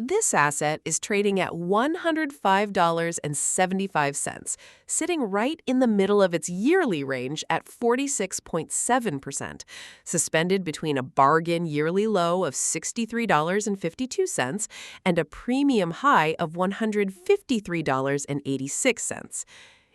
This asset is trading at $105.75, sitting right in the middle of its yearly range at 46.7%, suspended between a bargain yearly low of $63.52 and a premium high of $153.86.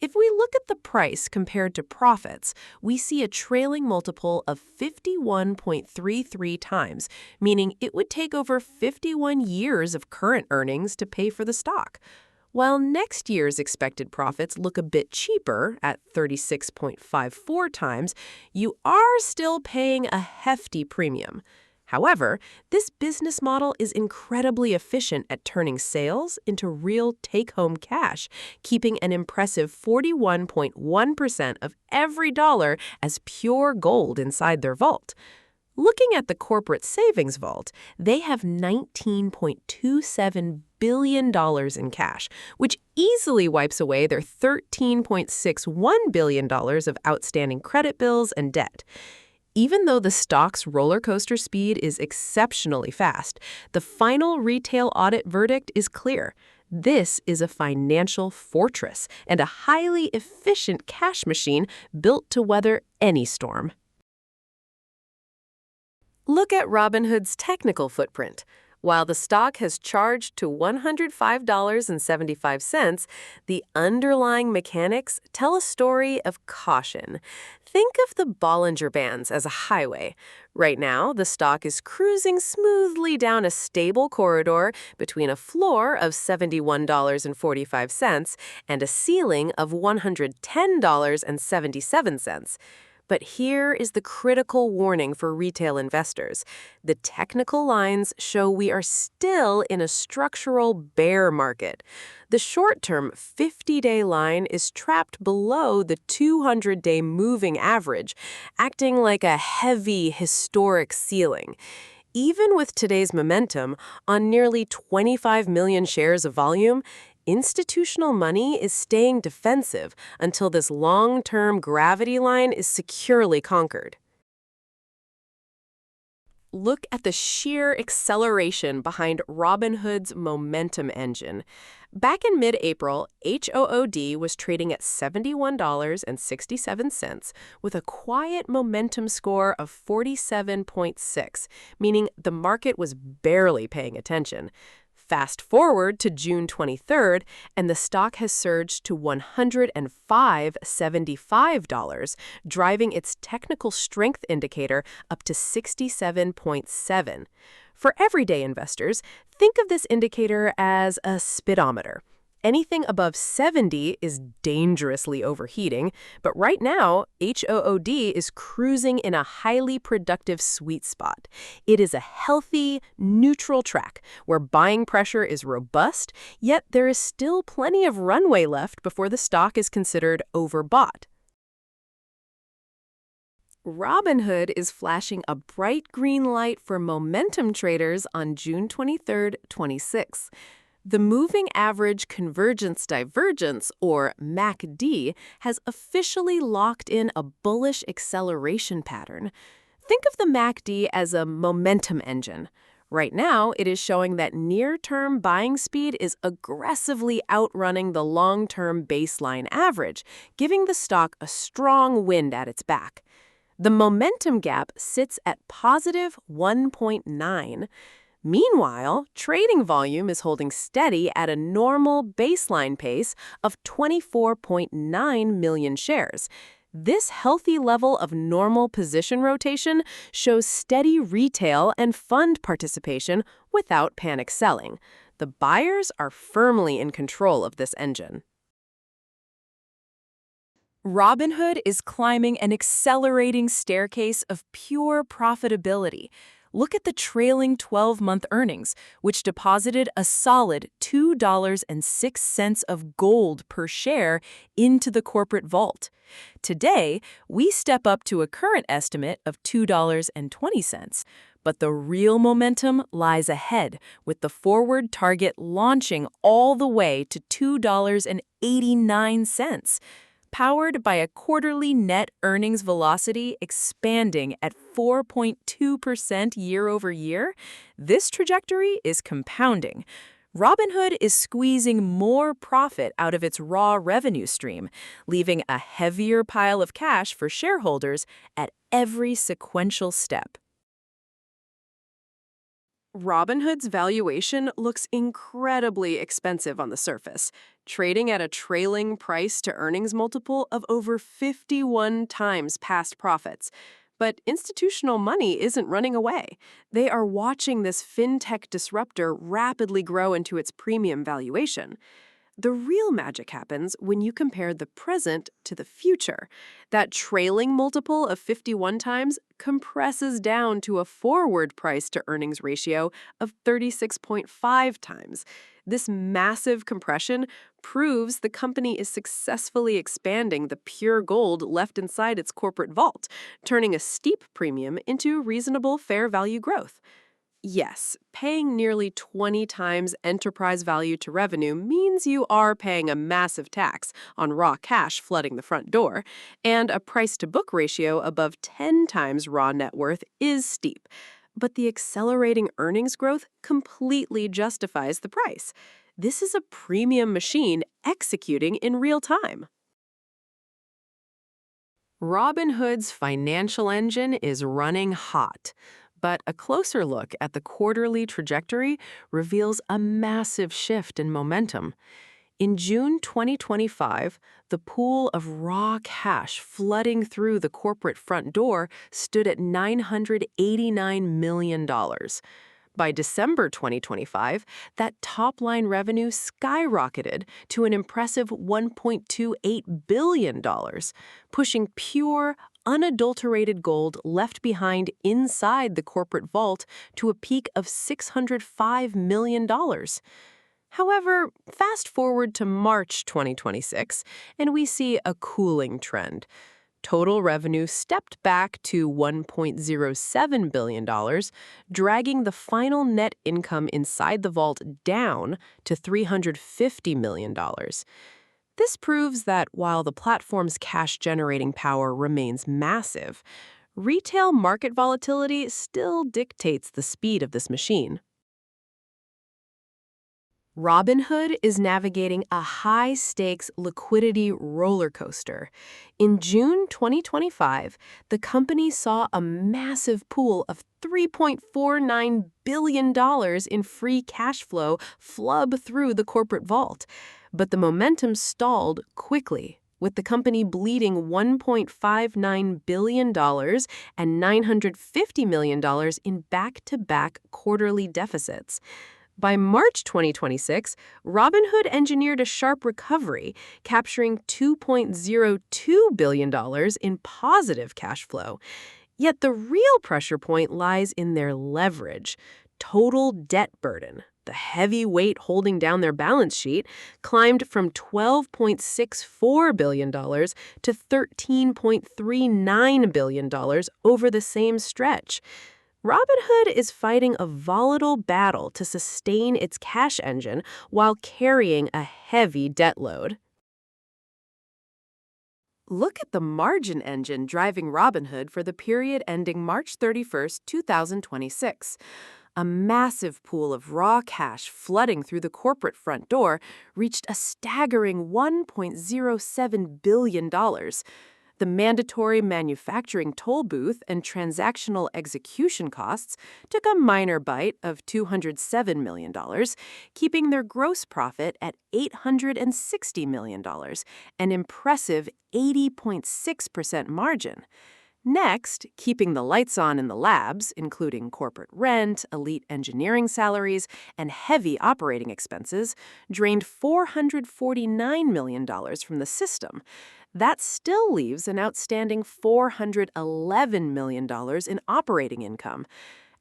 If we look at the price compared to profits, we see a trailing multiple of 51.33 times, meaning it would take over 51 years of current earnings to pay for the stock. While next year's expected profits look a bit cheaper at 36.54 times, you are still paying a hefty premium. However, this business model is incredibly efficient at turning sales into real take-home cash, keeping an impressive 41.1% of every dollar as pure gold inside their vault. Looking at the corporate savings vault, they have $19.27 billion in cash, which easily wipes away their $13.61 billion of outstanding credit bills and debt. Even though the stock's roller coaster speed is exceptionally fast, the final retail audit verdict is clear. This is a financial fortress and a highly efficient cash machine built to weather any storm. Look at Robinhood's technical footprint. While the stock has charged to $105.75, the underlying mechanics tell a story of caution. Think of the Bollinger Bands as a highway. Right now, the stock is cruising smoothly down a stable corridor between a floor of $71.45 and a ceiling of $110.77. But here is the critical warning for retail investors. The technical lines show we are still in a structural bear market. The short-term 50-day line is trapped below the 200-day moving average, acting like a heavy historic ceiling. Even with today's momentum, on nearly 25 million shares of volume, institutional money is staying defensive until this long-term gravity line is securely conquered. Look at the sheer acceleration behind Robinhood's momentum engine. Back in mid-April, HOOD was trading at $71.67 with a quiet momentum score of 47.6, meaning the market was barely paying attention. Fast forward to June 23rd, and the stock has surged to $105.75, driving its technical strength indicator up to 67.7. For everyday investors, think of this indicator as a speedometer. Anything above 70 is dangerously overheating, but right now, HOOD is cruising in a highly productive sweet spot. It is a healthy, neutral track where buying pressure is robust, yet there is still plenty of runway left before the stock is considered overbought. Robinhood is flashing a bright green light for momentum traders on June 23, 26. The Moving Average Convergence Divergence, or MACD, has officially locked in a bullish acceleration pattern. Think of the MACD as a momentum engine. Right now, it is showing that near-term buying speed is aggressively outrunning the long-term baseline average, giving the stock a strong wind at its back. The momentum gap sits at positive 1.9. Meanwhile, trading volume is holding steady at a normal baseline pace of 24.9 million shares. This healthy level of normal position rotation shows steady retail and fund participation without panic selling. The buyers are firmly in control of this engine. Robinhood is climbing an accelerating staircase of pure profitability. Look at the trailing 12-month earnings, which deposited a solid $2.06 of gold per share into the corporate vault. Today, we step up to a current estimate of $2.20, but the real momentum lies ahead, with the forward target launching all the way to $2.89. powered by a quarterly net earnings velocity expanding at 4.2% year over year. This trajectory is compounding. Robinhood is squeezing more profit out of its raw revenue stream, leaving a heavier pile of cash for shareholders at every sequential step. Robinhood's valuation looks incredibly expensive on the surface, trading at a trailing price-to-earnings multiple of over 51 times past profits. But institutional money isn't running away. They are watching this fintech disruptor rapidly grow into its premium valuation. The real magic happens when you compare the present to the future. That trailing multiple of 51 times compresses down to a forward price-to-earnings ratio of 36.5 times. This massive compression proves the company is successfully expanding the pure gold left inside its corporate vault, turning a steep premium into reasonable fair value growth. Yes, paying nearly 20 times enterprise value to revenue means you are paying a massive tax on raw cash flooding the front door, and a price-to-book ratio above 10 times raw net worth is steep. But the accelerating earnings growth completely justifies the price. This is a premium machine executing in real time. Robinhood's financial engine is running hot. But a closer look at the quarterly trajectory reveals a massive shift in momentum. In June 2025, the pool of raw cash flooding through the corporate front door stood at $989 million. By December 2025, that top-line revenue skyrocketed to an impressive $1.28 billion, pushing pure, unadulterated gold left behind inside the corporate vault to a peak of $605 million. However, fast forward to March 2026, and we see a cooling trend. Total revenue stepped back to $1.07 billion, dragging the final net income inside the vault down to $350 million. This proves that while the platform's cash-generating power remains massive, retail market volatility still dictates the speed of this machine. Robinhood is navigating a high-stakes liquidity roller coaster. In June 2025, the company saw a massive pool of $3.49 billion in free cash flow flub through the corporate vault. But the momentum stalled quickly, with the company bleeding $1.59 billion and $950 million in back-to-back quarterly deficits. By March 2026, Robinhood engineered a sharp recovery, capturing $2.02 billion in positive cash flow. Yet the real pressure point lies in their leverage. Total debt burden, the heavy weight holding down their balance sheet, climbed from $12.64 billion to $13.39 billion over the same stretch. Robinhood is fighting a volatile battle to sustain its cash engine while carrying a heavy debt load. Look at the margin engine driving Robinhood for the period ending March 31, 2026. A massive pool of raw cash flooding through the corporate front door reached a staggering $1.07 billion. The mandatory manufacturing toll booth and transactional execution costs took a minor bite of $207 million, keeping their gross profit at $860 million, an impressive 80.6% margin. Next, keeping the lights on in the labs, including corporate rent, elite engineering salaries, and heavy operating expenses, drained $449 million from the system. That still leaves an outstanding $411 million in operating income.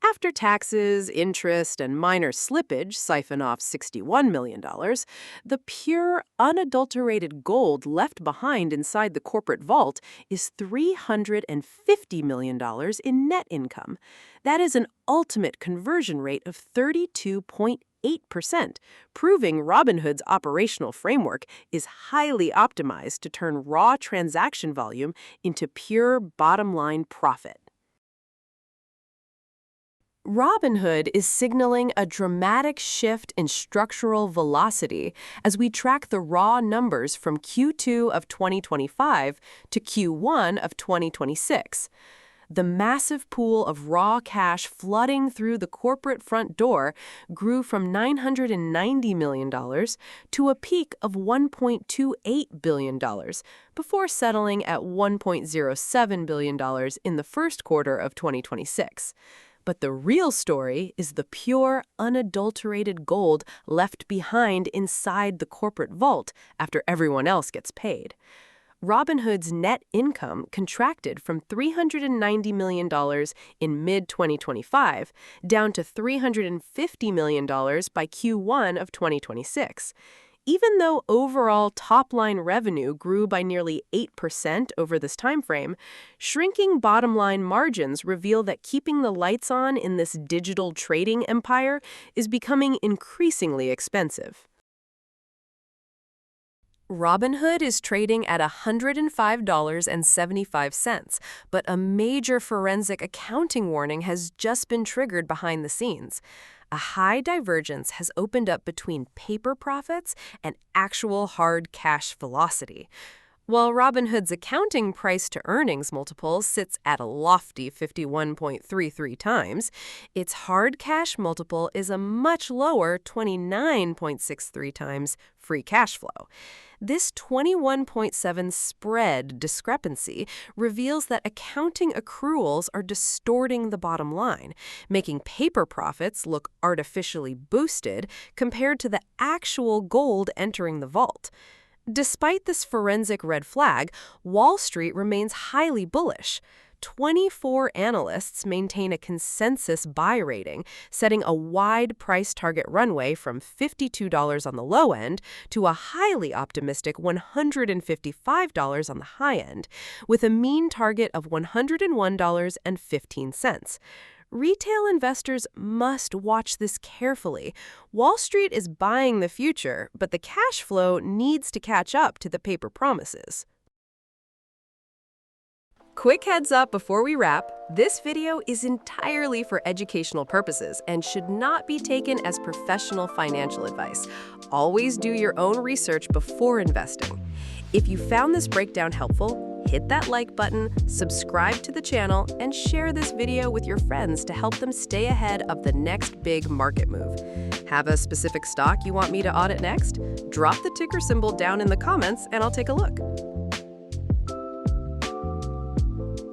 After taxes, interest, and minor slippage siphon off $61 million, the pure, unadulterated gold left behind inside the corporate vault is $350 million in net income. That is an ultimate conversion rate of 32.8%. 8%, proving Robinhood's operational framework is highly optimized to turn raw transaction volume into pure bottom-line profit. Robinhood is signaling a dramatic shift in structural velocity as we track the raw numbers from Q2 of 2025 to Q1 of 2026. The massive pool of raw cash flooding through the corporate front door grew from $990 million to a peak of $1.28 billion before settling at $1.07 billion in the first quarter of 2026. But the real story is the pure, unadulterated gold left behind inside the corporate vault after everyone else gets paid. Robinhood's net income contracted from $390 million in mid-2025 down to $350 million by Q1 of 2026. Even though overall top-line revenue grew by nearly 8% over this timeframe, shrinking bottom-line margins reveal that keeping the lights on in this digital trading empire is becoming increasingly expensive. Robinhood is trading at $105.75, but a major forensic accounting warning has just been triggered behind the scenes. A high divergence has opened up between paper profits and actual hard cash velocity. While Robinhood's accounting price-to-earnings multiple sits at a lofty 51.33 times, its hard cash multiple is a much lower 29.63 times free cash flow. This 21.7 spread discrepancy reveals that accounting accruals are distorting the bottom line, making paper profits look artificially boosted compared to the actual gold entering the vault. Despite this forensic red flag, Wall Street remains highly bullish. 24 analysts maintain a consensus buy rating, setting a wide price target runway from $52 on the low end to a highly optimistic $155 on the high end, with a mean target of $101.15. Retail investors must watch this carefully. Wall Street is buying the future, but the cash flow needs to catch up to the paper promises. Quick heads up before we wrap, this video is entirely for educational purposes and should not be taken as professional financial advice. Always do your own research before investing. If you found this breakdown helpful, hit that like button, subscribe to the channel, and share this video with your friends to help them stay ahead of the next big market move. Have a specific stock you want me to audit next? Drop the ticker symbol down in the comments and I'll take a look.